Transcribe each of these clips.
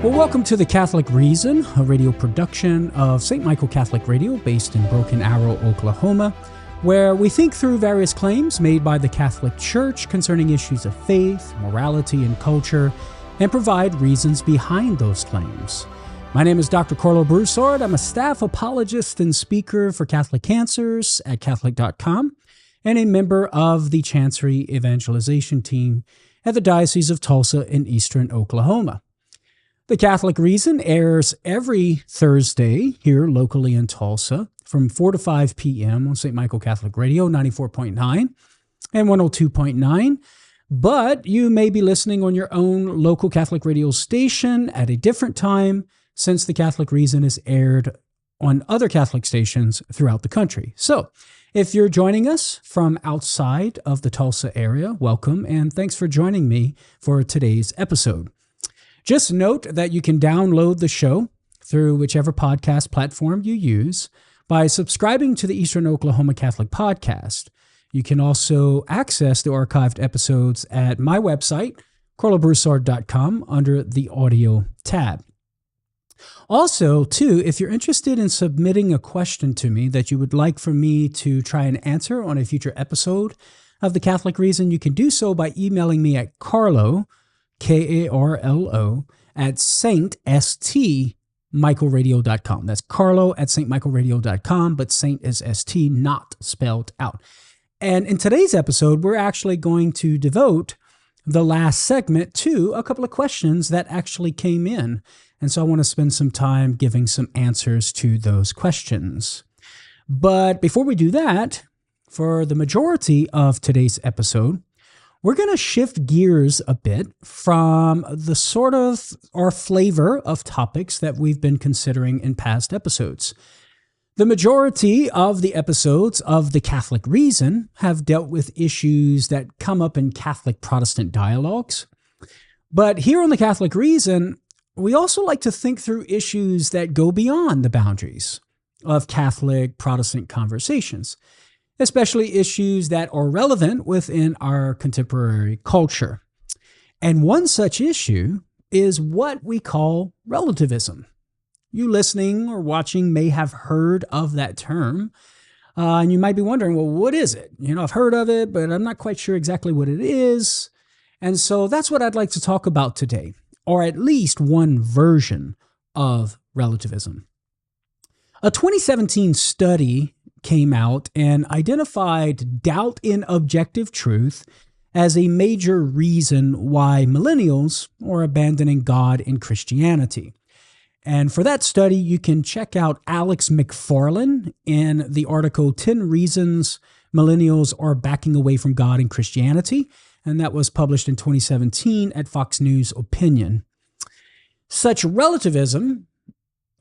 Well, welcome to The Catholic Reason, a radio production of St. Michael Catholic Radio based in Broken Arrow, Oklahoma, where we think through various claims made by the Catholic Church concerning issues of faith, morality, and culture, and provide reasons behind those claims. My name is Dr. Carlo Broussard. I'm a staff apologist and speaker for Catholic Cancers at Catholic.com and a member of the Chancery Evangelization Team at the Diocese of Tulsa in eastern Oklahoma. The Catholic Reason airs every Thursday here locally in Tulsa from 4 to 5 p.m. on St. Michael Catholic Radio, 94.9 and 102.9. But you may be listening on your own local Catholic radio station at a different time, since the Catholic Reason is aired on other Catholic stations throughout the country. So, if you're joining us from outside of the Tulsa area, welcome, and thanks for joining me for today's episode. Just note that you can download the show through whichever podcast platform you use by subscribing to the Eastern Oklahoma Catholic Podcast. You can also access the archived episodes at my website, carlobroussard.com, under the audio tab. Also, too, if you're interested in submitting a question to me that you would like for me to try and answer on a future episode of The Catholic Reason, you can do so by emailing me at Carlo, K-A-R-L-O, at saint.michaelradio.com. That's Carlo at saintmichaelradio.com, but Saint is S-T, not spelled out. And in today's episode, we're actually going to devote the last segment to a couple of questions that actually came in. And so I want to spend some time giving some answers to those questions. But before we do that, for the majority of today's episode, we're going to shift gears a bit from the sort of or flavor of topics that we've been considering in past episodes. The majority of the episodes of The Catholic Reason have dealt with issues that come up in Catholic Protestant dialogues. But here on The Catholic Reason, we also like to think through issues that go beyond the boundaries of Catholic Protestant conversations, especially issues that are relevant within our contemporary culture. And one such issue is what we call relativism. You listening or watching may have heard of that term, and you might be wondering, well, what is it? I've heard of it, but I'm not quite sure exactly what it is. And so that's what I'd like to talk about today, or at least one version of relativism. A 2017 study came out and identified doubt in objective truth as a major reason why millennials are abandoning God and Christianity. And for that study, you can check out Alex McFarland in the article 10 Reasons Millennials Are Backing Away from God and Christianity, and that was published in 2017 at Fox News Opinion. Such relativism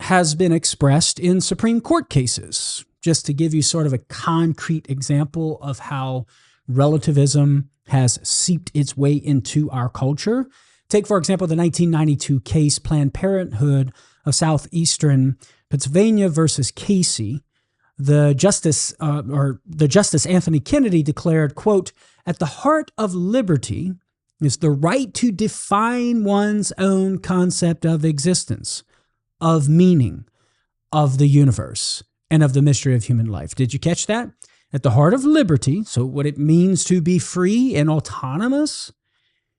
has been expressed in Supreme Court cases. Just to give you sort of a concrete example of how relativism has seeped its way into our culture. Take, for example, the 1992 case Planned Parenthood of Southeastern Pennsylvania versus Casey. The Justice Anthony Kennedy declared, quote, "At the heart of liberty is the right to define one's own concept of existence, of meaning, of the universe, and of the mystery of human life." Did you catch that? At the heart of liberty, so what it means to be free and autonomous,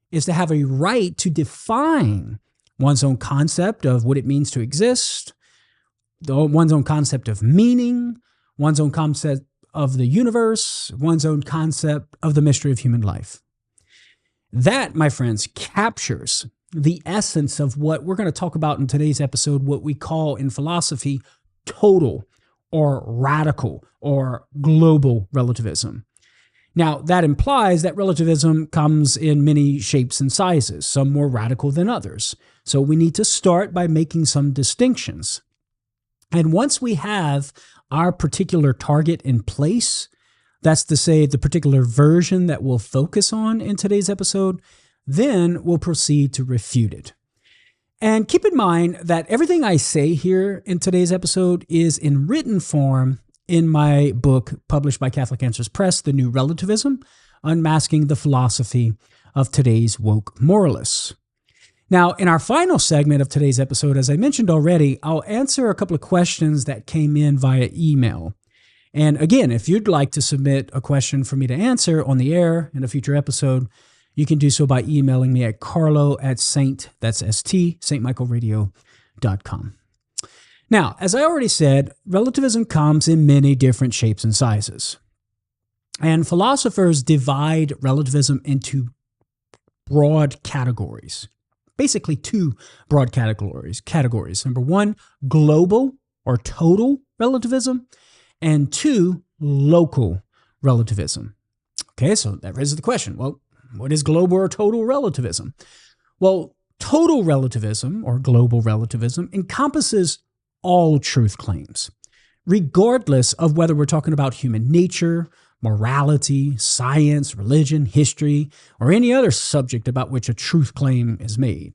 is to have a right to define one's own concept of what it means to exist, one's own concept of meaning, one's own concept of the universe, one's own concept of the mystery of human life. That, my friends, captures the essence of what we're going to talk about in today's episode, what we call in philosophy total or radical or global relativism. Now, that implies that relativism comes in many shapes and sizes, some more radical than others. So we need to start by making some distinctions. And once we have our particular target in place, that's to say the particular version that we'll focus on in today's episode, then we'll proceed to refute it. And keep in mind that everything I say here in today's episode is in written form in my book published by Catholic Answers Press, The New Relativism, Unmasking the Philosophy of Today's Woke Moralists. Now, in our final segment of today's episode, as I mentioned already, I'll answer a couple of questions that came in via email. And again, if you'd like to submit a question for me to answer on the air in a future episode, you can do so by emailing me at carlo@saintmichaelradio.com. Now, as I already said, relativism comes in many different shapes and sizes. And philosophers divide relativism into broad categories. Basically, two broad categories. Number one, global or total relativism, and two, local relativism. Okay, so that raises the question, well, what is global or total relativism? Well, total relativism or global relativism encompasses all truth claims, regardless of whether we're talking about human nature, morality, science, religion, history, or any other subject about which a truth claim is made.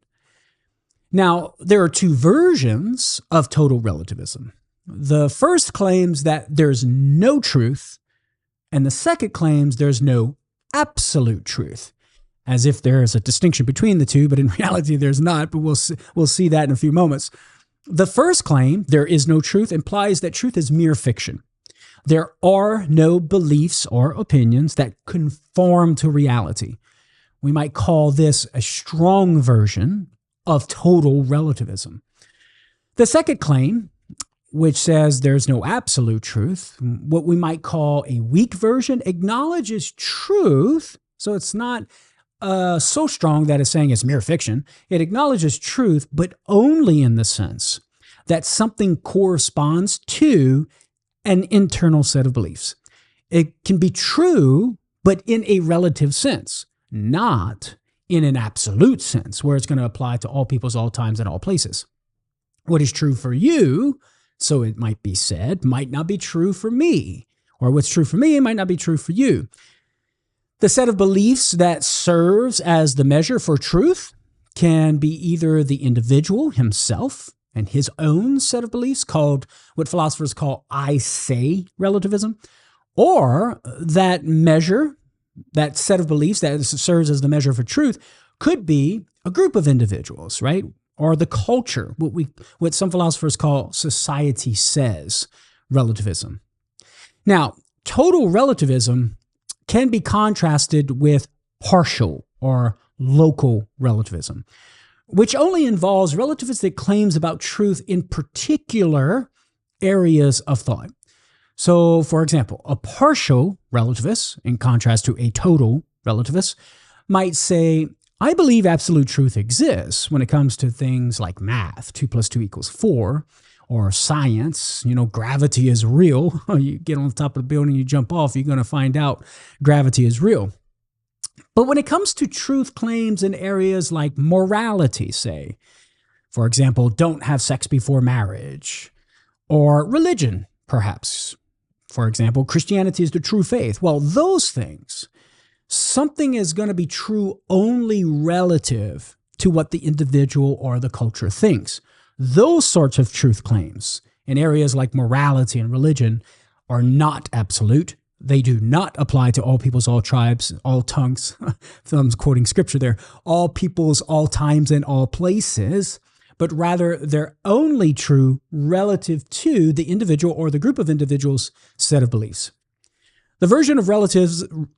Now, there are two versions of total relativism. The first claims that there's no truth, and the second claims there's no absolute truth, as if there is a distinction between the two, but in reality there's not, but we'll see that in a few moments. The first claim, there is no truth, implies that truth is mere fiction. There are no beliefs or opinions that conform to reality. We might call this a strong version of total relativism. The second claim, which says there's no absolute truth, what we might call a weak version, acknowledges truth, so it's not so strong that it's saying it's mere fiction. It acknowledges truth, but only in the sense that something corresponds to an internal set of beliefs. It can be true, but in a relative sense, not in an absolute sense, where it's going to apply to all peoples, all times, and all places. What is true for you, so it might be said, might not be true for me, or what's true for me might not be true for you. The set of beliefs that serves as the measure for truth can be either the individual himself and his own set of beliefs, called what philosophers call I say relativism, or that measure, that set of beliefs that serves as the measure for truth, could be a group of individuals, right? Or the culture, what some philosophers call society says relativism. Now, total relativism can be contrasted with partial or local relativism, which only involves relativistic claims about truth in particular areas of thought. So, for example, a partial relativist, in contrast to a total relativist, might say, I believe absolute truth exists when it comes to things like math, 2 + 2 = 4, or science, gravity is real. You get on the top of the building, you jump off, you're going to find out gravity is real. But when it comes to truth claims in areas like morality, say, for example, don't have sex before marriage, or religion, perhaps, for example, Christianity is the true faith. Well, those things, something is going to be true only relative to what the individual or the culture thinks. Those sorts of truth claims in areas like morality and religion are not absolute. They do not apply to all peoples, all tribes, all tongues. I'm quoting scripture there. All peoples, all times, and all places. But rather, they're only true relative to the individual or the group of individuals' set of beliefs. The version of relativism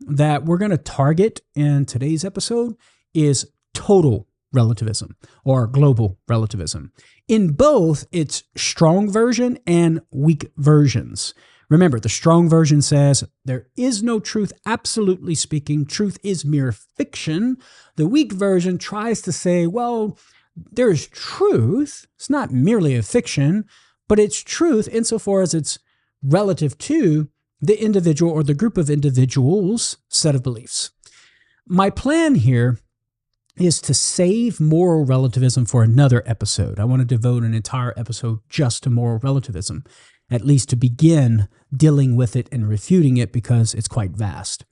that we're going to target in today's episode is total relativism or global relativism. In both its strong version and weak versions. Remember, the strong version says there is no truth, absolutely speaking. Truth is mere fiction. The weak version tries to say, well, there's truth. It's not merely a fiction, but it's truth insofar as it's relative to the individual or the group of individuals' set of beliefs. My plan here is to save moral relativism for another episode. I want to devote an entire episode just to moral relativism, at least to begin dealing with it and refuting it, because it's quite vast.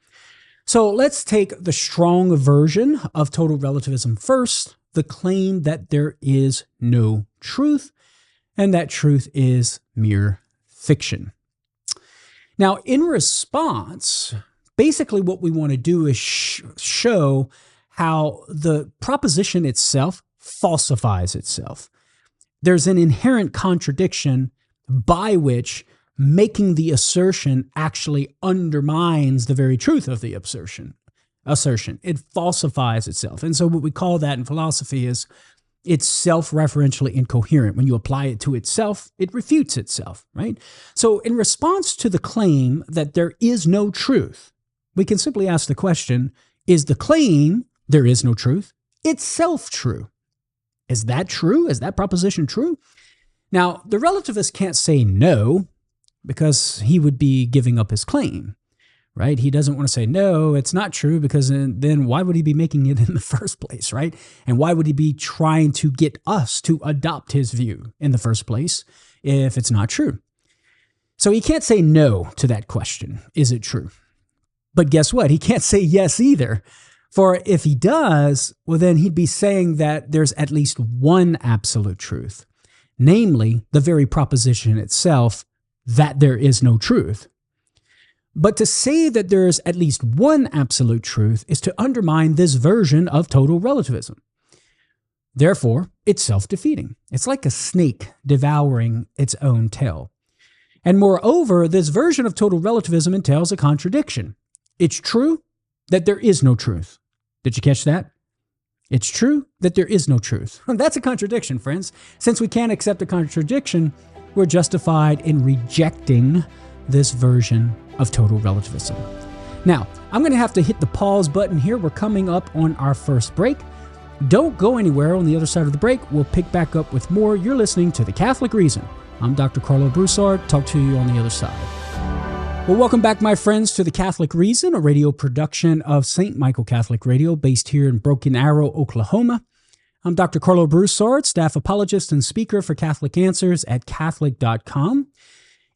So let's take the strong version of total relativism first, the claim that there is no truth, and that truth is mere fiction. Now, in response, basically what we want to do is show how the proposition itself falsifies itself. There's an inherent contradiction by which making the assertion actually undermines the very truth of the assertion. It falsifies itself. And so what we call that in philosophy is it's self-referentially incoherent. When you apply it to itself, it refutes itself, right? So in response to the claim that there is no truth, we can simply ask the question, is the claim there is no truth itself true? Is that true? Is that proposition true? Now, the relativist can't say no because he would be giving up his claim, right? He doesn't want to say, no, it's not true, because then why would he be making it in the first place, right? And why would he be trying to get us to adopt his view in the first place if it's not true? So he can't say no to that question, is it true? But guess what? He can't say yes either. For if he does, well, then he'd be saying that there's at least one absolute truth, namely the very proposition itself that there is no truth. But to say that there's at least one absolute truth is to undermine this version of total relativism. Therefore, it's self-defeating. It's like a snake devouring its own tail. And moreover, this version of total relativism entails a contradiction. It's true that there is no truth. Did you catch that? It's true that there is no truth. That's a contradiction, friends. Since we can't accept a contradiction, we're justified in rejecting this version of total relativism. Now, I'm going to have to hit the pause button here. We're coming up on our first break. Don't go anywhere. On the other side of the break, we'll pick back up with more. You're listening to The Catholic Reason. I'm Dr. Carlo Broussard. Talk to you on the other side. Well, welcome back, my friends, to The Catholic Reason, a radio production of St. Michael Catholic Radio, based here in Broken Arrow, Oklahoma. I'm Dr. Carlo Broussard, staff apologist and speaker for Catholic Answers at Catholic.com.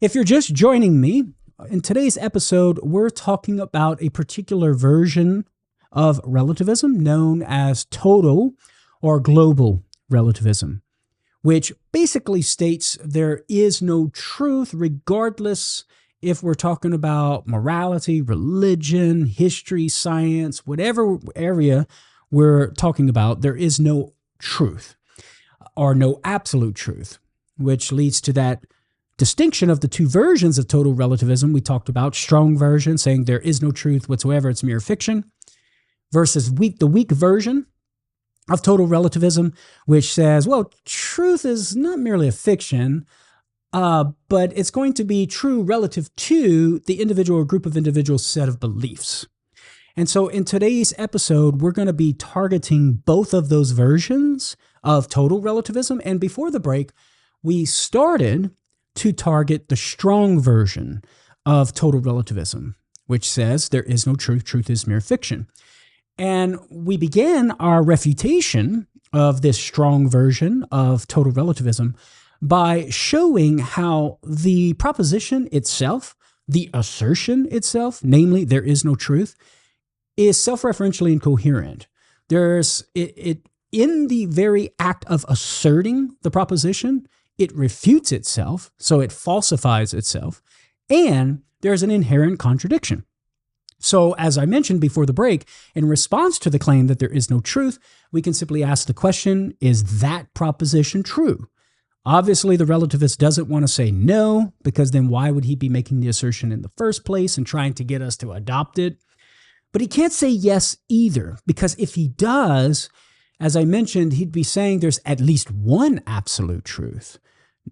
If you're just joining me, in today's episode, we're talking about a particular version of relativism known as total or global relativism, which basically states there is no truth regardless if we're talking about morality, religion, history, science, whatever area we're talking about, there is no truth or no absolute truth, which leads to that distinction of the two versions of total relativism we talked about. Strong version saying there is no truth whatsoever, it's mere fiction, versus the weak version of total relativism, which says, well, truth is not merely a fiction, but it's going to be true relative to the individual or group of individuals' set of beliefs. And so in today's episode, we're going to be targeting both of those versions of total relativism. And before the break, we started to target the strong version of total relativism, which says there is no truth, truth is mere fiction. And we began our refutation of this strong version of total relativism by showing how the proposition itself, the assertion itself, namely there is no truth, is self-referentially incoherent. There's it in the very act of asserting the proposition, it refutes itself, so it falsifies itself, and there's an inherent contradiction. So as I mentioned before the break, in response to the claim that there is no truth, we can simply ask the question, is that proposition true? Obviously, the relativist doesn't want to say no, because then why would he be making the assertion in the first place and trying to get us to adopt it? But he can't say yes either, because if he does, as I mentioned, he'd be saying there's at least one absolute truth.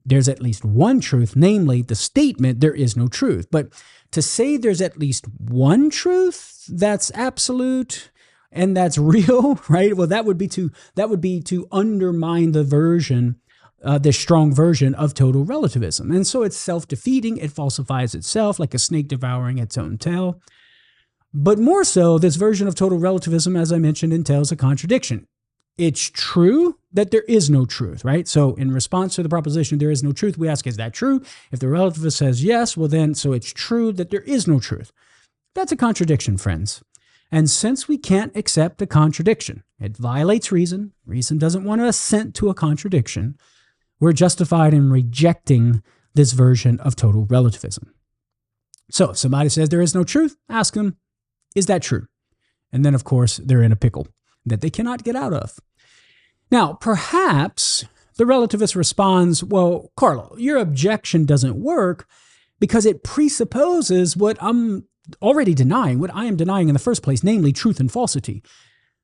There's at least one truth, namely the statement there is no truth. But to say there's at least one truth that's absolute and that's real, right? Well, that would be to undermine the version, the strong version of total relativism. And so it's self-defeating. It falsifies itself like a snake devouring its own tail. But more so, this version of total relativism, as I mentioned, entails a contradiction. It's true that there is no truth, right? So in response to the proposition, there is no truth, we ask, is that true? If the relativist says yes, well then, so it's true that there is no truth. That's a contradiction, friends. And since we can't accept a contradiction, it violates reason. Reason doesn't want to assent to a contradiction. We're justified in rejecting this version of total relativism. So if somebody says there is no truth, ask them, is that true? And then, of course, they're in a pickle. that they cannot get out of. Now, perhaps the relativist responds, well, Carlo, your objection doesn't work because it presupposes what I'm already denying, what I am denying in the first place, namely truth and falsity.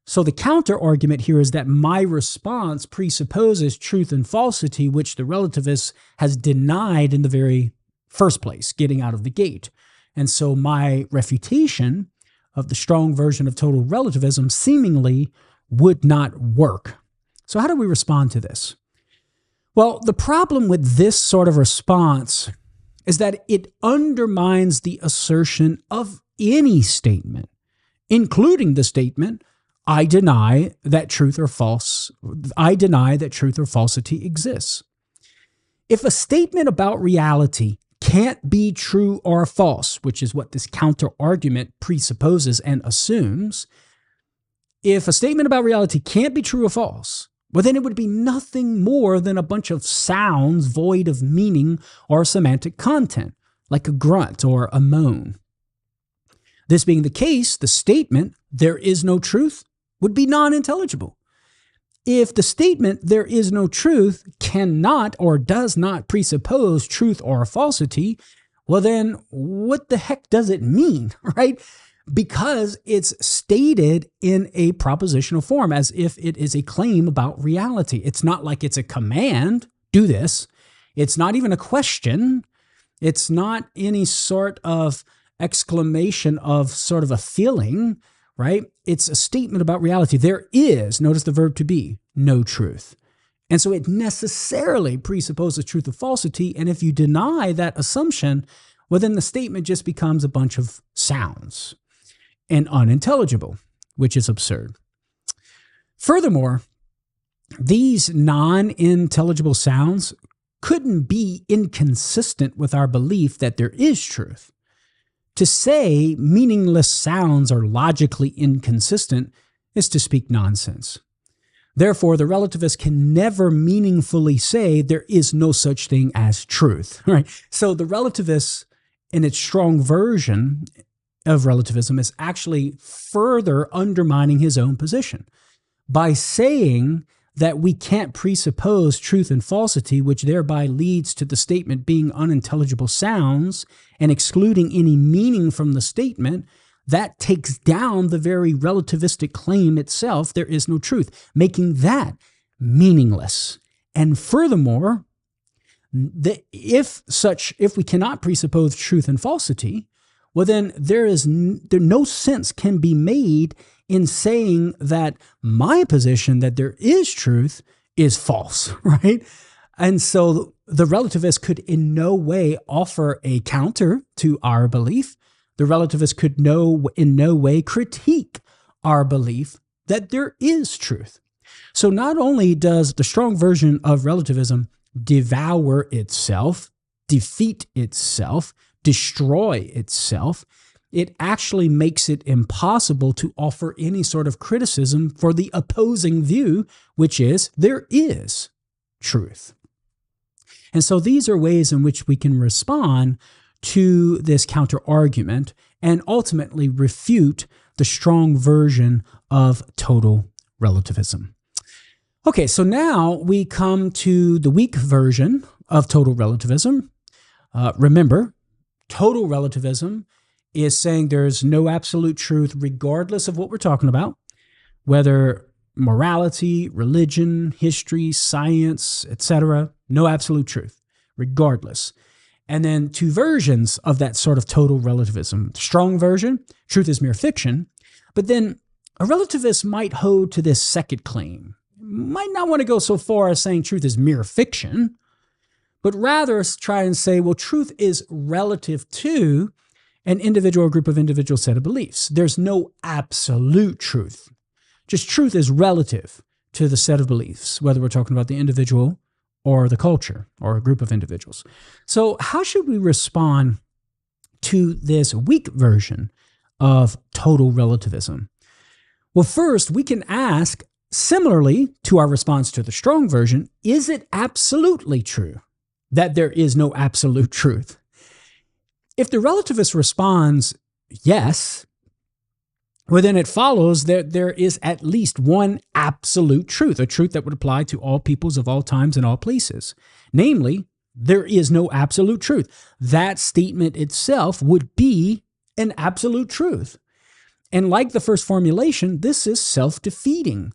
So the counter argument here is that my response presupposes truth and falsity, which the relativist has denied in the very first place, getting out of the gate. And so my refutation of the strong version of total relativism seemingly would not work. So how do we respond to this? Well, the problem with this sort of response is that it undermines the assertion of any statement, including the statement, I deny that truth or falsity exists. If a statement about reality can't be true or false, which is what this counter argument presupposes and assumes, if a statement about reality can't be true or false, well, then it would be nothing more than a bunch of sounds void of meaning or semantic content, like a grunt or a moan. This being the case, the statement, there is no truth, would be non-intelligible. If the statement, there is no truth, cannot or does not presuppose truth or falsity, well then, what the heck does it mean, right? Because it's stated in a propositional form, as if it is a claim about reality. It's not like it's a command, do this. It's not even a question. It's not any sort of exclamation of sort of a feeling, right? It's a statement about reality. There is, notice the verb to be, no truth. And so it necessarily presupposes truth or falsity. And if you deny that assumption, well, then the statement just becomes a bunch of sounds and unintelligible, which is absurd. Furthermore, these non-intelligible sounds couldn't be inconsistent with our belief that there is truth. To say meaningless sounds are logically inconsistent is to speak nonsense. Therefore, the relativist can never meaningfully say there is no such thing as truth, right? So the relativist, in its strong version of relativism, is actually further undermining his own position by saying that we can't presuppose truth and falsity, which thereby leads to the statement being unintelligible sounds and excluding any meaning from the statement. That takes down the very relativistic claim itself, there is no truth, making that meaningless. And furthermore, if we cannot presuppose truth and falsity, well then no sense can be made in saying that my position that there is truth is false, right? And so the relativist could in no way offer a counter to our belief. The relativist could in no way critique our belief that there is truth. So not only does the strong version of relativism devour itself, defeat itself, destroy itself, it actually makes it impossible to offer any sort of criticism for the opposing view, which is there is truth. And so these are ways in which we can respond to this counter-argument and ultimately refute the strong version of total relativism. Okay, so now we come to the weak version of total relativism. Remember, total relativism is saying there's no absolute truth regardless of what we're talking about, whether morality, religion, history, science, etc. No absolute truth, regardless. And then two versions of that sort of total relativism. Strong version, truth is mere fiction. But then a relativist might hold to this second claim. Might not want to go so far as saying truth is mere fiction, but rather try and say, well, truth is relative to an individual or group of individual set of beliefs. There's no absolute truth. Just truth is relative to the set of beliefs, whether we're talking about the individual or the culture or a group of individuals. So how should we respond to this weak version of total relativism? Well, first, we can ask, similarly to our response to the strong version, is it absolutely true that there is no absolute truth? If the relativist responds yes, well, then it follows that there is at least one absolute truth, a truth that would apply to all peoples of all times and all places. Namely, there is no absolute truth. That statement itself would be an absolute truth. And like the first formulation, this is self-defeating.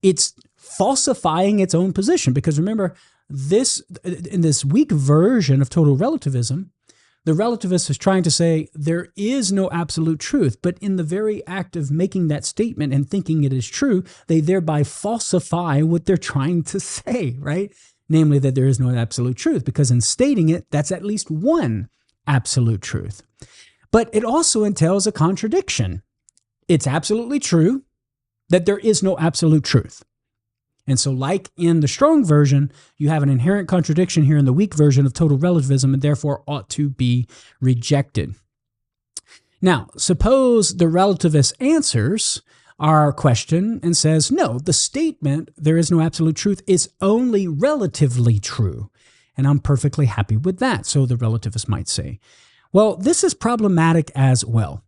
It's falsifying its own position, because remember, in this weak version of total relativism, the relativist is trying to say there is no absolute truth, but in the very act of making that statement and thinking it is true, they thereby falsify what they're trying to say, right? Namely, that there is no absolute truth, because in stating it, that's at least one absolute truth. But it also entails a contradiction. It's absolutely true that there is no absolute truth. And so like in the strong version, you have an inherent contradiction here in the weak version of total relativism, and therefore ought to be rejected. Now, suppose the relativist answers our question and says, no, the statement, there is no absolute truth, is only relatively true. And I'm perfectly happy with that. So the relativist might say, well, this is problematic as well.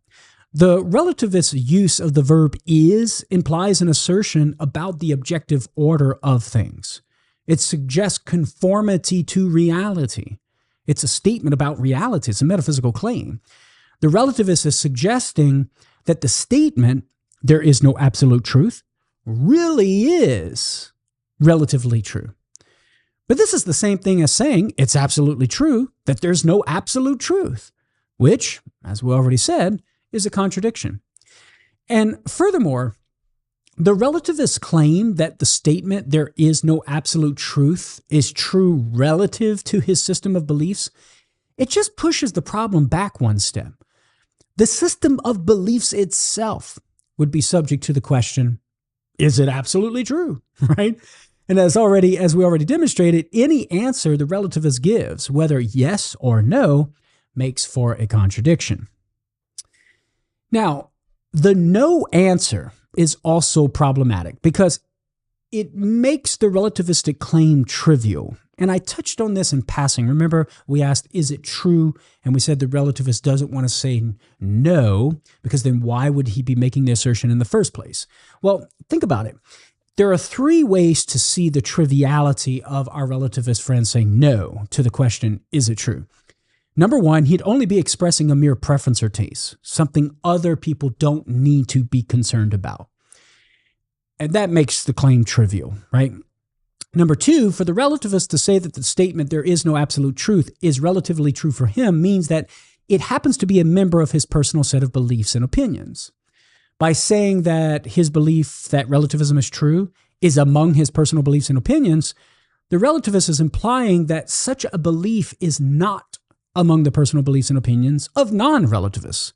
The relativist's use of the verb is implies an assertion about the objective order of things. It suggests conformity to reality. It's a statement about reality. It's a metaphysical claim. The relativist is suggesting that the statement, there is no absolute truth, really is relatively true. But this is the same thing as saying it's absolutely true that there's no absolute truth, which, as we already said, is a contradiction. And furthermore, the relativists claim that the statement there is no absolute truth is true relative to his system of beliefs. It just pushes the problem back one step. The system of beliefs itself would be subject to the question, is it absolutely true, right? And as we already demonstrated, any answer the relativist gives, whether yes or no, makes for a contradiction. Now, the no answer is also problematic because it makes the relativistic claim trivial. And I touched on this in passing. Remember, we asked, is it true? And we said the relativist doesn't want to say no, because then why would he be making the assertion in the first place? Well, think about it. There are three ways to see the triviality of our relativist friend saying no to the question, is it true? Number one, he'd only be expressing a mere preference or taste, something other people don't need to be concerned about. And that makes the claim trivial, right? Number two, for the relativist to say that the statement there is no absolute truth is relatively true for him means that it happens to be a member of his personal set of beliefs and opinions. By saying that his belief that relativism is true is among his personal beliefs and opinions, the relativist is implying that such a belief is not among the personal beliefs and opinions of non-relativists.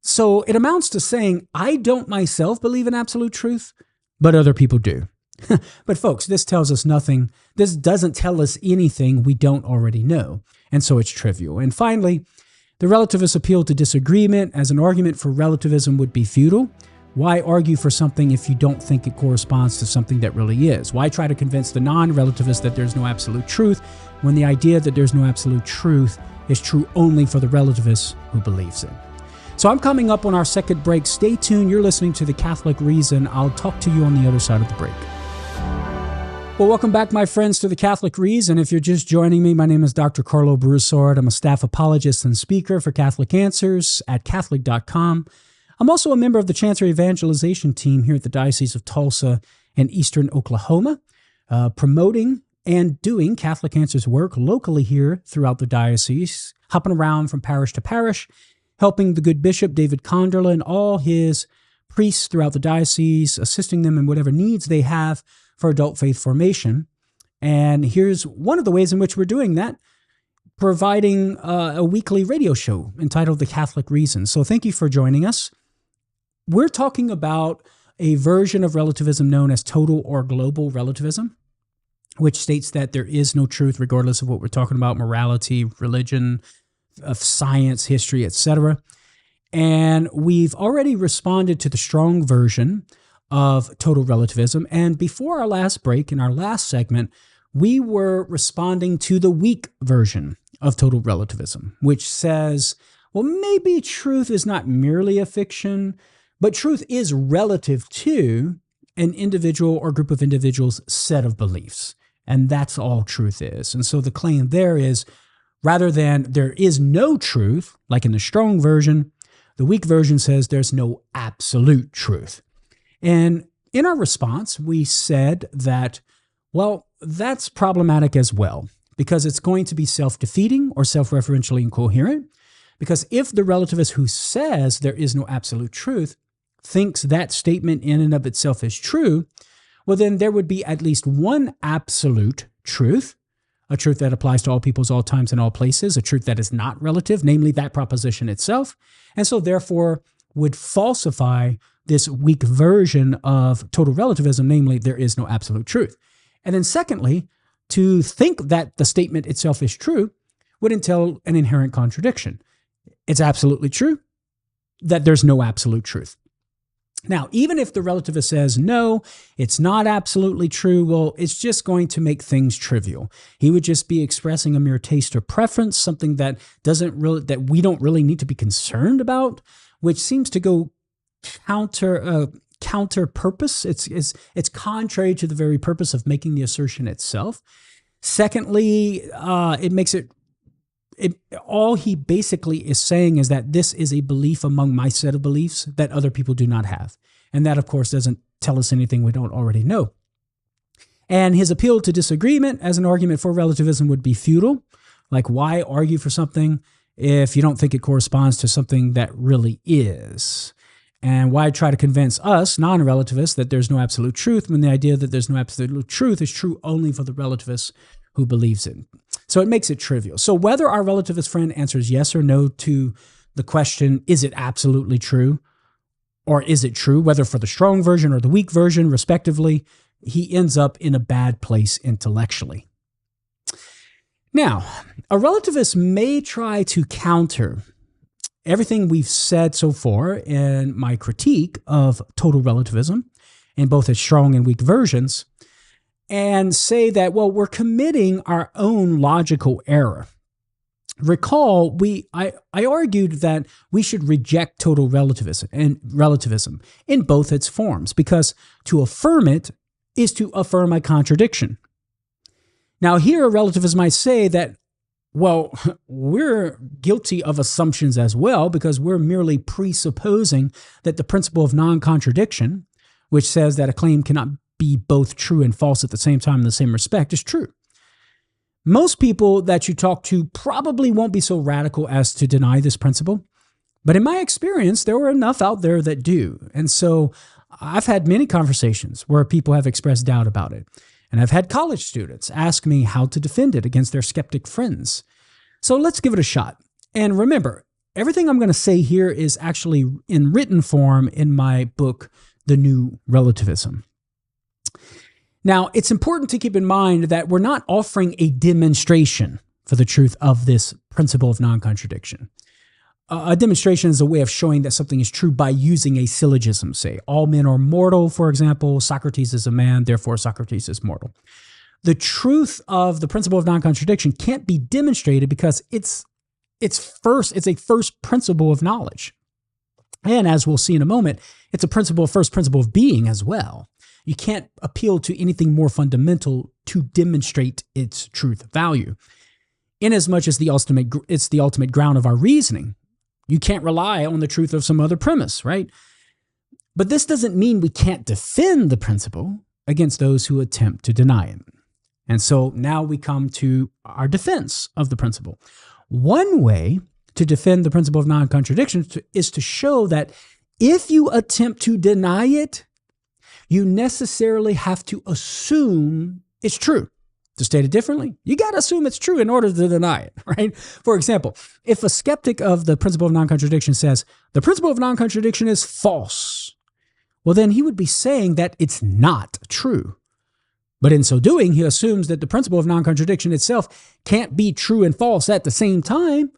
So it amounts to saying, I don't myself believe in absolute truth, but other people do. But folks, this tells us nothing. This doesn't tell us anything we don't already know. And so it's trivial. And finally, the relativist appeal to disagreement as an argument for relativism would be futile. Why argue for something if you don't think it corresponds to something that really is? Why try to convince the non-relativist that there's no absolute truth when the idea that there's no absolute truth is true only for the relativist who believes it? So I'm coming up on our second break. Stay tuned. You're listening to The Catholic Reason. I'll talk to you on the other side of the break. Well, welcome back, my friends, to The Catholic Reason. If you're just joining me, my name is Dr. Carlo Broussard. I'm a staff apologist and speaker for Catholic Answers at Catholic.com. I'm also a member of the Chancery Evangelization team here at the Diocese of Tulsa and Eastern Oklahoma, promoting and doing Catholic Answers work locally here throughout the diocese, hopping around from parish to parish, helping the good Bishop David Conderla and all his priests throughout the diocese, assisting them in whatever needs they have for adult faith formation. And here's one of the ways in which we're doing that, providing a weekly radio show entitled The Catholic Reason. So thank you for joining us. We're talking about a version of relativism known as total or global relativism, which states that there is no truth regardless of what we're talking about, morality, religion, of science, history, etc. And we've already responded to the strong version of total relativism. And before our last break, in our last segment, we were responding to the weak version of total relativism, which says, well, maybe truth is not merely a fiction, But truth is relative to an individual or group of individuals' set of beliefs. And that's all truth is. And so the claim there is, rather than there is no truth, like in the strong version, the weak version says there's no absolute truth. And in our response, we said that, well, that's problematic as well, because it's going to be self-defeating or self-referentially incoherent. Because if the relativist who says there is no absolute truth thinks that statement in and of itself is true, well, then there would be at least one absolute truth, a truth that applies to all peoples, all times, and all places, a truth that is not relative, namely that proposition itself, and so therefore would falsify this weak version of total relativism, namely there is no absolute truth. And then secondly, to think that the statement itself is true would entail an inherent contradiction. It's absolutely true that there's no absolute truth. Now, even if the relativist says, no, it's not absolutely true, well, it's just going to make things trivial. He would just be expressing a mere taste or preference, something that that we don't really need to be concerned about, which seems to go counter purpose. It's contrary to the very purpose of making the assertion itself. Secondly, it makes it all he basically is saying is that this is a belief among my set of beliefs that other people do not have. And that, of course, doesn't tell us anything we don't already know. And his appeal to disagreement as an argument for relativism would be futile. Like, why argue for something if you don't think it corresponds to something that really is? And why try to convince us, non-relativists, that there's no absolute truth when the idea that there's no absolute truth is true only for the relativist who believes it? So it makes it trivial. So whether our relativist friend answers yes or no to the question, is it absolutely true? Or is it true, whether for the strong version or the weak version, respectively, he ends up in a bad place intellectually. Now, a relativist may try to counter everything we've said so far in my critique of total relativism in both its strong and weak versions, and say that, well, we're committing our own logical error. Recall, I argued that we should reject total relativism in both its forms, because to affirm it is to affirm a contradiction. Now, here, relativists might say that, well, we're guilty of assumptions as well, because we're merely presupposing that the principle of non-contradiction, which says that a claim cannot be both true and false at the same time in the same respect, is true. Most people that you talk to probably won't be so radical as to deny this principle, but in my experience, there are enough out there that do. And so I've had many conversations where people have expressed doubt about it. And I've had college students ask me how to defend it against their skeptic friends. So let's give it a shot. And remember, everything I'm going to say here is actually in written form in my book, The New Relativism. Now, it's important to keep in mind that we're not offering a demonstration for the truth of this principle of non-contradiction. A demonstration is a way of showing that something is true by using a syllogism, say, all men are mortal, for example, Socrates is a man, therefore Socrates is mortal. The truth of the principle of non-contradiction can't be demonstrated because it's a first principle of knowledge. And as we'll see in a moment, it's a first principle of being as well. You can't appeal to anything more fundamental to demonstrate its truth value. Inasmuch as it's the ultimate ground of our reasoning, you can't rely on the truth of some other premise, right? But this doesn't mean we can't defend the principle against those who attempt to deny it. And so now we come to our defense of the principle. One way to defend the principle of non-contradiction is to show that if you attempt to deny it, you necessarily have to assume it's true. To state it differently, you got to assume it's true in order to deny it, right? For example, if a skeptic of the principle of non-contradiction says, the principle of non-contradiction is false, well, then he would be saying that it's not true. But in so doing, he assumes that the principle of non-contradiction itself can't be true and false at the same time,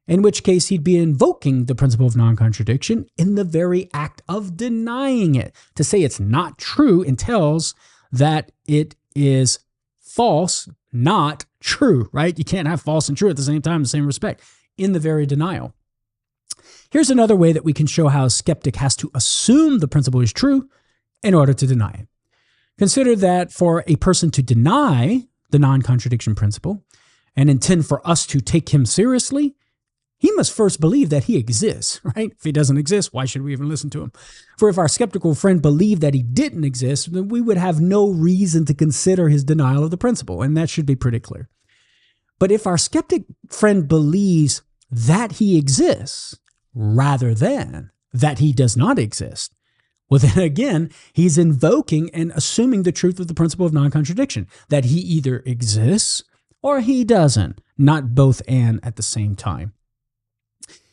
in which case he'd be invoking the principle of non-contradiction in the very act of denying it. To say it's not true entails that it is false, not true, right? You can't have false and true at the same time in the same respect, in the very denial. Here's another way that we can show how a skeptic has to assume the principle is true in order to deny it. Consider that for a person to deny the non-contradiction principle and intend for us to take him seriously, he must first believe that he exists, right? If he doesn't exist, why should we even listen to him? For if our skeptical friend believed that he didn't exist, then we would have no reason to consider his denial of the principle, and that should be pretty clear. But if our skeptic friend believes that he exists rather than that he does not exist, well, then again, he's invoking and assuming the truth of the principle of non-contradiction, that he either exists or he doesn't, not both and at the same time.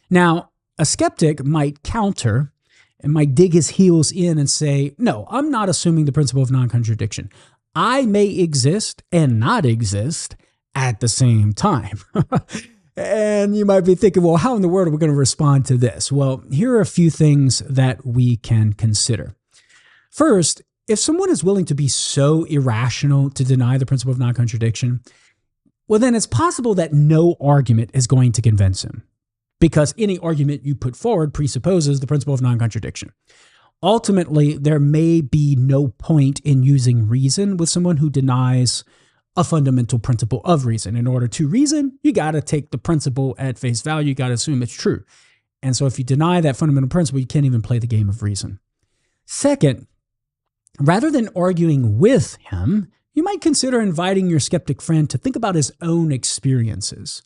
Now, a skeptic might counter and might dig his heels in and say, no, I'm not assuming the principle of non-contradiction. I may exist and not exist at the same time. And you might be thinking, well, how in the world are we going to respond to this? Well, here are a few things that we can consider. First, if someone is willing to be so irrational to deny the principle of non-contradiction, well, then it's possible that no argument is going to convince him, because any argument you put forward presupposes the principle of non-contradiction. Ultimately, there may be no point in using reason with someone who denies a fundamental principle of reason. In order to reason, you got to take the principle at face value. You got to assume it's true. And so if you deny that fundamental principle, you can't even play the game of reason. Second, rather than arguing with him, you might consider inviting your skeptic friend to think about his own experiences.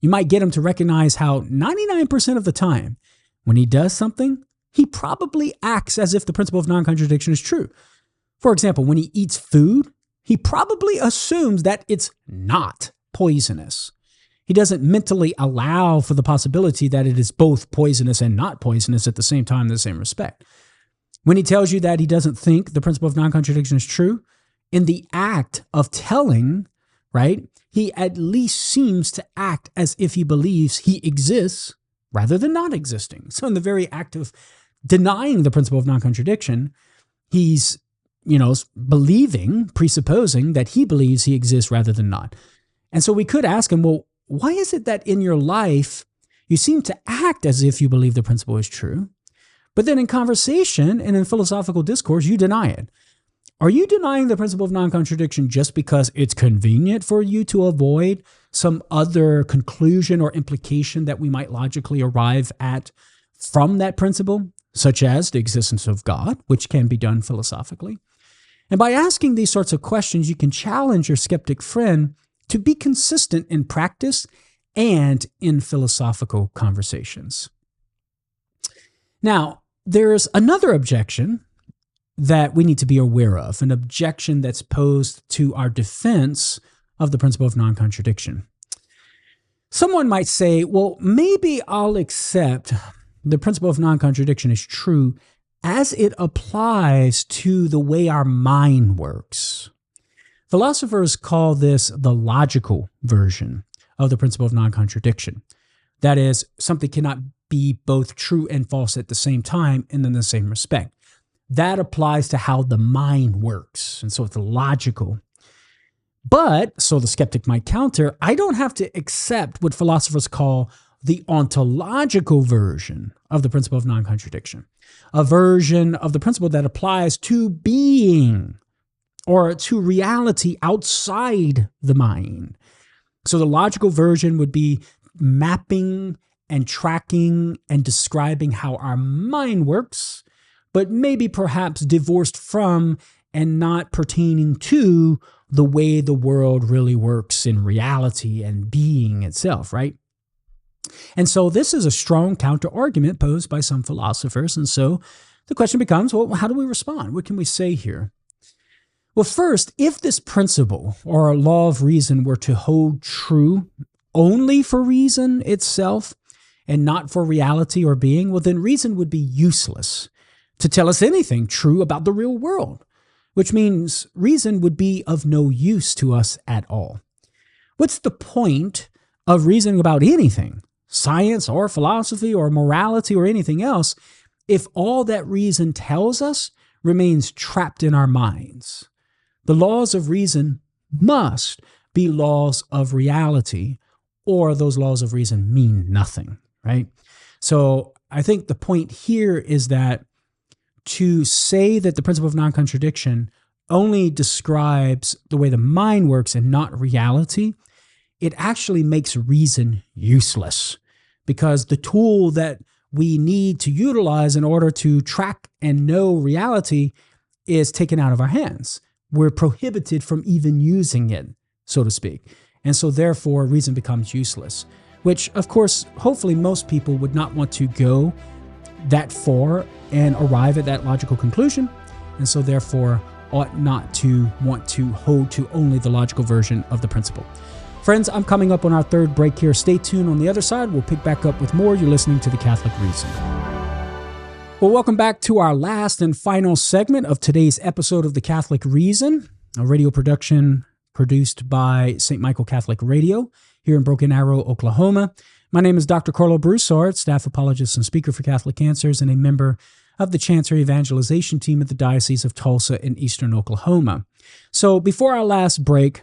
You might get him to recognize how 99% of the time, when he does something, he probably acts as if the principle of non-contradiction is true. For example, when he eats food, he probably assumes that it's not poisonous. He doesn't mentally allow for the possibility that it is both poisonous and not poisonous at the same time in the same respect. When he tells you that he doesn't think the principle of non-contradiction is true, in the act of telling, right, he at least seems to act as if he believes he exists rather than not existing. So in the very act of denying the principle of non-contradiction, he's believing, presupposing that he believes he exists rather than not. And so we could ask him, well, why is it that in your life you seem to act as if you believe the principle is true, but then in conversation and in philosophical discourse, you deny it? Are you denying the principle of non-contradiction just because it's convenient for you to avoid some other conclusion or implication that we might logically arrive at from that principle, such as the existence of God, which can be done philosophically? And by asking these sorts of questions, you can challenge your skeptic friend to be consistent in practice and in philosophical conversations. Now, there's another objection that we need to be aware of, an objection that's posed to our defense of the principle of non-contradiction. Someone might say, well, maybe I'll accept the principle of non-contradiction is true as it applies to the way our mind works. Philosophers call this the logical version of the principle of non-contradiction. That is, something cannot be both true and false at the same time and in the same respect. That applies to how the mind works, and so it's logical. But, so the skeptic might counter, I don't have to accept what philosophers call the ontological version of the principle of non-contradiction, a version of the principle that applies to being or to reality outside the mind. So the logical version would be mapping and tracking and describing how our mind works, but maybe perhaps divorced from and not pertaining to the way the world really works in reality and being itself, right? And so this is a strong counter-argument posed by some philosophers. And so the question becomes, well, how do we respond? What can we say here? Well, first, if this principle or a law of reason were to hold true only for reason itself and not for reality or being, well, then reason would be useless to tell us anything true about the real world, which means reason would be of no use to us at all. What's the point of reasoning about anything, science or philosophy or morality or anything else, if all that reason tells us remains trapped in our minds? The laws of reason must be laws of reality, or those laws of reason mean nothing, right? So I think the point here is that to say that the principle of non-contradiction only describes the way the mind works and not reality, it actually makes reason useless, because the tool that we need to utilize in order to track and know reality is taken out of our hands. We're prohibited from even using it, so to speak. And so therefore reason becomes useless, which of course, hopefully most people would not want to go that far and arrive at that logical conclusion. And so therefore ought not to want to hold to only the logical version of the principle. Friends, I'm coming up on our third break here. Stay tuned. On the other side, we'll pick back up with more. You're listening to The Catholic Reason. Well, welcome back to our last and final segment of today's episode of The Catholic Reason, a radio production produced by St. Michael Catholic Radio here in Broken Arrow, Oklahoma. My name is Dr. Carlo Broussard, staff apologist and speaker for Catholic Answers, and a member of the Chancery Evangelization Team at the Diocese of Tulsa in eastern Oklahoma. So before our last break,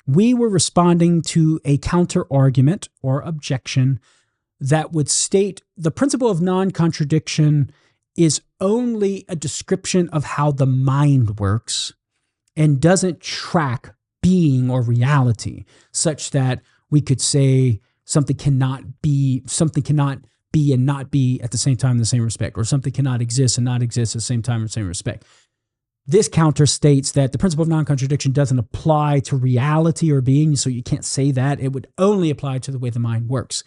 we were responding to a counter-argument or objection that would state the principle of non-contradiction is only a description of how the mind works and doesn't track being or reality, such that we could say something cannot be and not be at the same time in the same respect, or something cannot exist and not exist at the same time in the same respect. This counter states that the principle of non-contradiction doesn't apply to reality or being, so you can't say that. It would only apply to the way the mind works.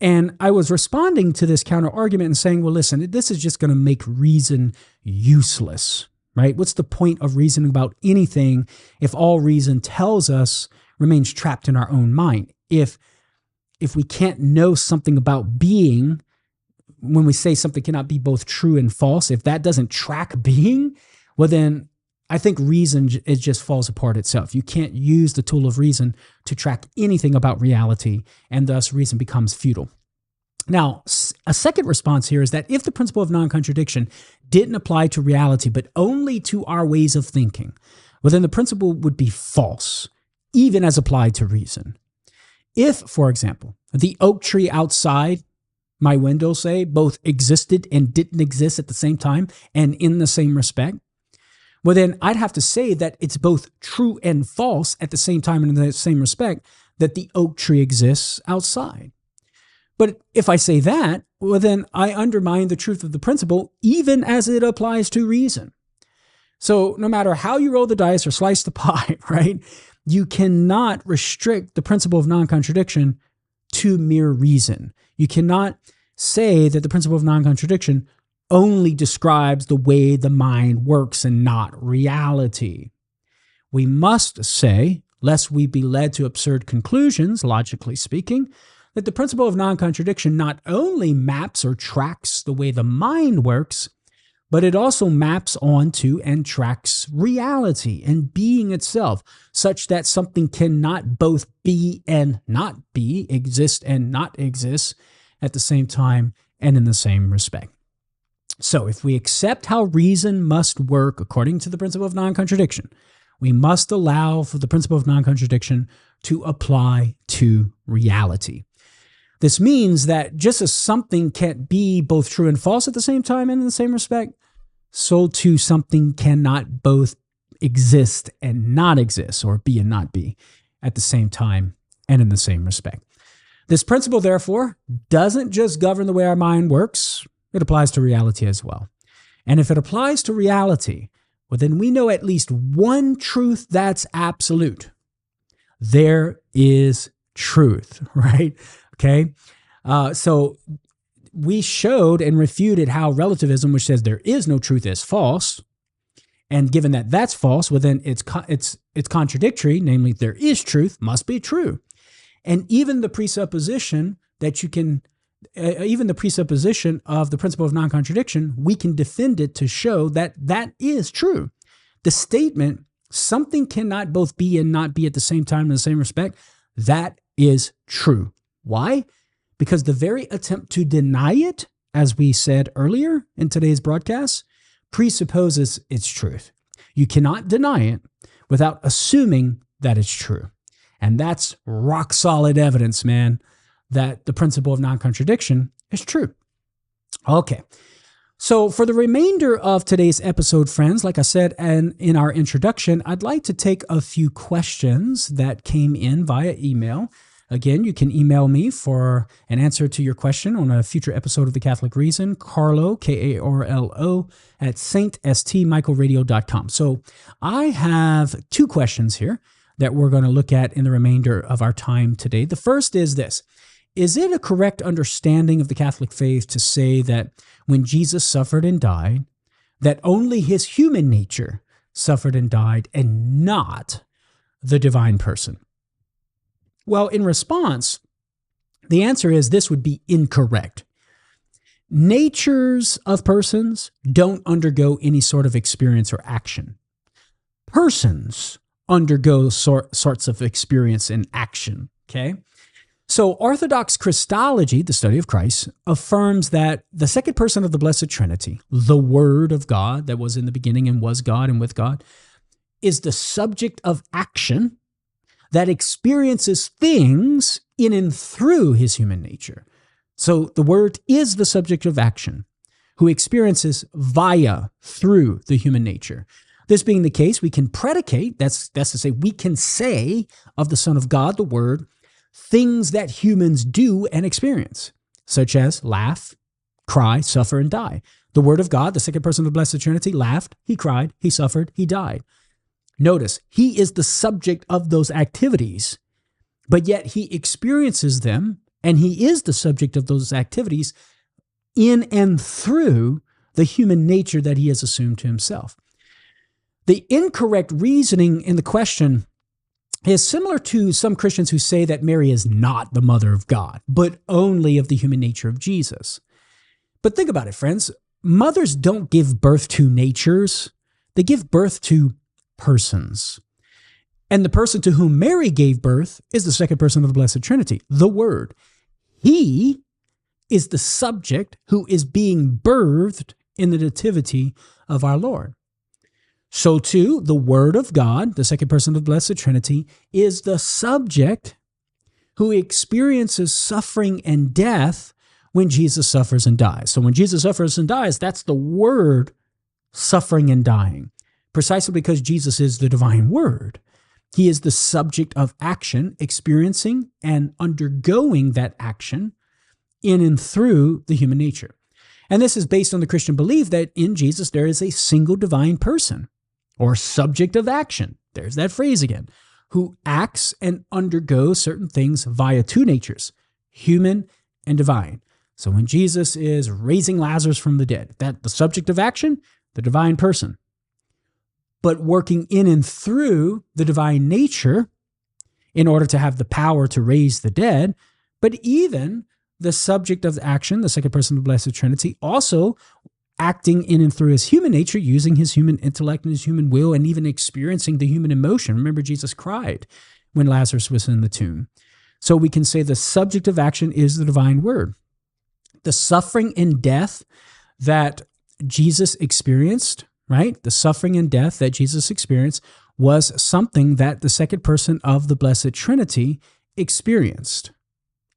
And I was responding to this counter argument and saying, well, listen, this is just going to make reason useless, right? What's the point of reasoning about anything if all reason tells us remains trapped in our own mind? If we can't know something about being, when we say something cannot be both true and false, if that doesn't track being, well, then I think reason, it just falls apart itself. You can't use the tool of reason to track anything about reality, and thus reason becomes futile. Now, a second response here is that if the principle of non-contradiction didn't apply to reality, but only to our ways of thinking, well, then the principle would be false, even as applied to reason. If, for example, the oak tree outside my window, say, both existed and didn't exist at the same time and in the same respect, well, then I'd have to say that it's both true and false at the same time and in the same respect that the oak tree exists outside. But if I say that, well, then I undermine the truth of the principle, even as it applies to reason. So no matter how you roll the dice or slice the pie, right, you cannot restrict the principle of non-contradiction to mere reason. You cannot say that the principle of non-contradiction only describes the way the mind works and not reality. We must say, lest we be led to absurd conclusions, logically speaking, that the principle of non-contradiction not only maps or tracks the way the mind works, but it also maps onto and tracks reality and being itself, such that something cannot both be and not be, exist and not exist at the same time and in the same respect. So if we accept how reason must work according to the principle of non-contradiction, we must allow for the principle of non-contradiction to apply to reality. This means that just as something can't be both true and false at the same time and in the same respect, so too something cannot both exist and not exist, or be and not be, at the same time and in the same respect. This principle, therefore, doesn't just govern the way our mind works, it applies to reality as well. And if it applies to reality, well, then we know at least one truth that's absolute. There is truth, right? Okay? So we showed and refuted how relativism, which says there is no truth, is false. And given that that's false, well, then it's contradictory, namely there is truth, must be true. And even the presupposition that you can, even the presupposition of the principle of non-contradiction, we can defend it to show that that is true. The statement, something cannot both be and not be at the same time in the same respect, that is true. Why? Because the very attempt to deny it, as we said earlier in today's broadcast, presupposes its truth. You cannot deny it without assuming that it's true. And that's rock solid evidence, man, that the principle of non-contradiction is true. Okay. So for the remainder of today's episode, friends, like I said, and in our introduction, I'd like to take a few questions that came in via email. Again, you can email me for an answer to your question on a future episode of The Catholic Reason, Carlo, Karlo, at stmichaelradio.com. So I have two questions here that we're going to look at in the remainder of our time today. The first is this. Is it a correct understanding of the Catholic faith to say that when Jesus suffered and died, that only his human nature suffered and died and not the divine person? Well, in response, the answer is this would be incorrect. Natures of persons don't undergo any sort of experience or action. Persons undergo sorts of experience and action, okay? So Orthodox Christology, the study of Christ, affirms that the second person of the Blessed Trinity, the Word of God that was in the beginning and was God and with God, is the subject of action that experiences things in and through his human nature. So the Word is the subject of action, who experiences through the human nature. This being the case, we can predicate, that's to say, we can say of the Son of God, the Word, things that humans do and experience, such as laugh, cry, suffer, and die. The Word of God, the second person of the Blessed Trinity, laughed, he cried, he suffered, he died. Notice, he is the subject of those activities, but yet he experiences them, and he is the subject of those activities in and through the human nature that he has assumed to himself. The incorrect reasoning in the question is similar to some Christians who say that Mary is not the mother of God, but only of the human nature of Jesus. But think about it, friends. Mothers don't give birth to natures. They give birth to persons. And the person to whom Mary gave birth is the second person of the Blessed Trinity, the Word. He is the subject who is being birthed in the nativity of our Lord. So too, the Word of God, the second person of the Blessed Trinity, is the subject who experiences suffering and death when Jesus suffers and dies. So when Jesus suffers and dies, that's the Word suffering and dying, precisely because Jesus is the divine Word. He is the subject of action, experiencing and undergoing that action in and through the human nature. And this is based on the Christian belief that in Jesus there is a single divine person, or subject of action, there's that phrase again, who acts and undergoes certain things via two natures, human and divine. So when Jesus is raising Lazarus from the dead, that the subject of action, the divine person, but working in and through the divine nature in order to have the power to raise the dead, but even the subject of action, the second person of the Blessed Trinity, also acting in and through his human nature, using his human intellect and his human will, and even experiencing the human emotion. Remember, Jesus cried when Lazarus was in the tomb. So we can say the subject of action is the divine Word. The suffering and death that Jesus experienced, right? The suffering and death that Jesus experienced was something that the second person of the Blessed Trinity experienced.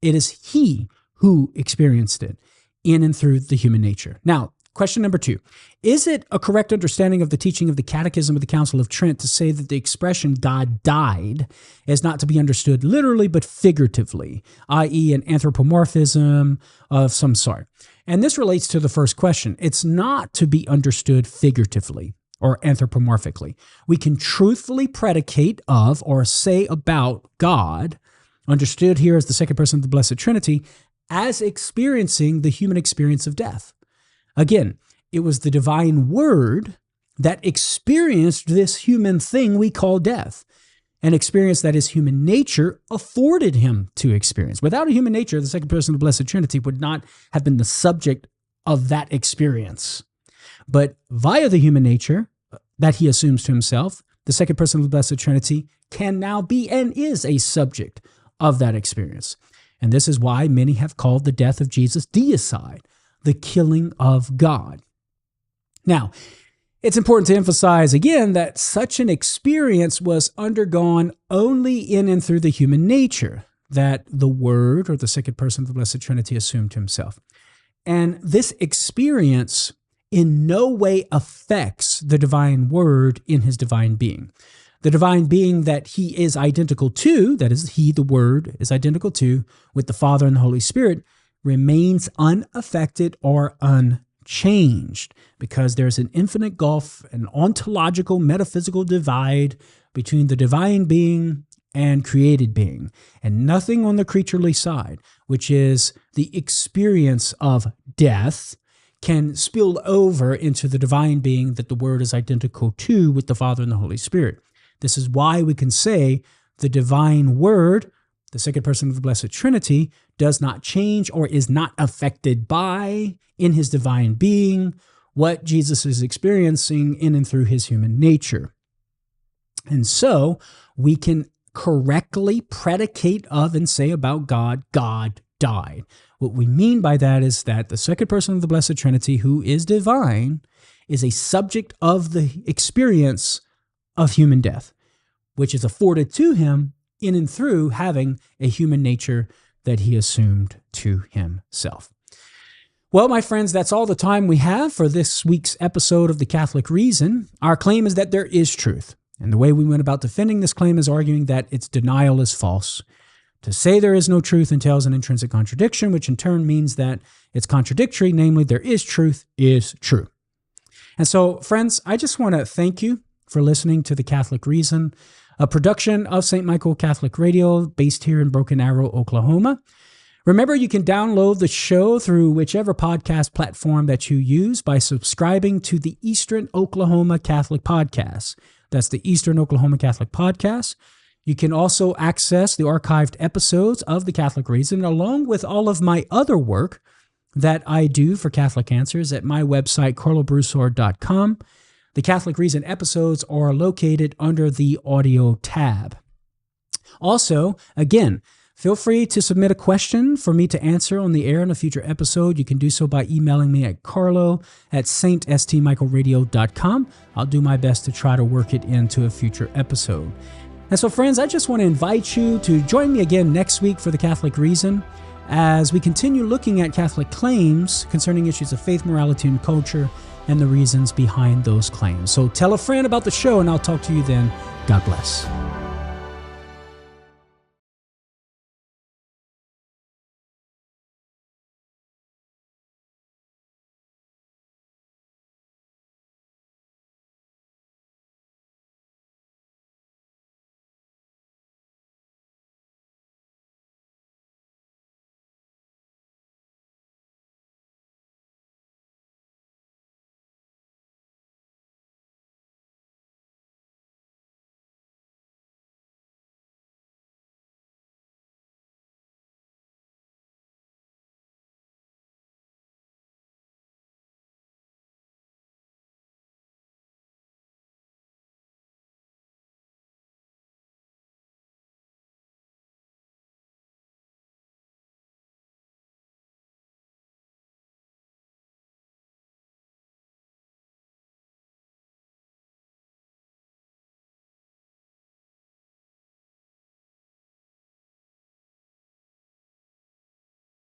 It is he who experienced it in and through the human nature. Now, question number 2, is it a correct understanding of the teaching of the Catechism of the Council of Trent to say that the expression God died is not to be understood literally but figuratively, i.e. an anthropomorphism of some sort? And this relates to the first question. It's not to be understood figuratively or anthropomorphically. We can truthfully predicate of or say about God, understood here as the second person of the Blessed Trinity, as experiencing the human experience of death. Again, it was the divine Word that experienced this human thing we call death, an experience that his human nature afforded him to experience. Without a human nature, the second person of the Blessed Trinity would not have been the subject of that experience. But via the human nature that he assumes to himself, the second person of the Blessed Trinity can now be and is a subject of that experience. And this is why many have called the death of Jesus deicide, the killing of God. Now, it's important to emphasize again that such an experience was undergone only in and through the human nature that the Word or the second person of the Blessed Trinity assumed to himself. And this experience in no way affects the divine word in his divine being. The divine being that he is identical to, that is, he, the word, is identical to, with the Father and the Holy Spirit, remains unaffected or unchanged, because there's an infinite gulf, an ontological, metaphysical divide between the divine being and created being, and nothing on the creaturely side, which is the experience of death, can spill over into the divine being that the Word is identical to with the Father and the Holy Spirit. This is why we can say the divine Word, the second person of the Blessed Trinity, does not change or is not affected by, in his divine being, what Jesus is experiencing in and through his human nature. And so we can correctly predicate of and say about God, God died. What we mean by that is that the second person of the Blessed Trinity, who is divine, is a subject of the experience of human death, which is afforded to him in and through having a human nature that he assumed to himself. Well, my friends, that's all the time we have for this week's episode of The Catholic Reason. Our claim is that there is truth. And the way we went about defending this claim is arguing that its denial is false. To say there is no truth entails an intrinsic contradiction, which in turn means that it's contradictory, namely there is truth is true. And so, friends, I just want to thank you for listening to The Catholic Reason, a production of St. Michael Catholic Radio based here in Broken Arrow, Oklahoma. Remember, you can download the show through whichever podcast platform that you use by subscribing to the Eastern Oklahoma Catholic Podcast. That's the Eastern Oklahoma Catholic Podcast. You can also access the archived episodes of The Catholic Reason, along with all of my other work that I do for Catholic Answers at my website, carlobroussard.com. The Catholic Reason episodes are located under the audio tab. Also, again, feel free to submit a question for me to answer on the air in a future episode. You can do so by emailing me at carlo@stmichaelradio.com. I'll do my best to try to work it into a future episode. And so, friends, I just want to invite you to join me again next week for The Catholic Reason as we continue looking at Catholic claims concerning issues of faith, morality, and culture, and the reasons behind those claims. So tell a friend about the show, and I'll talk to you then. God bless.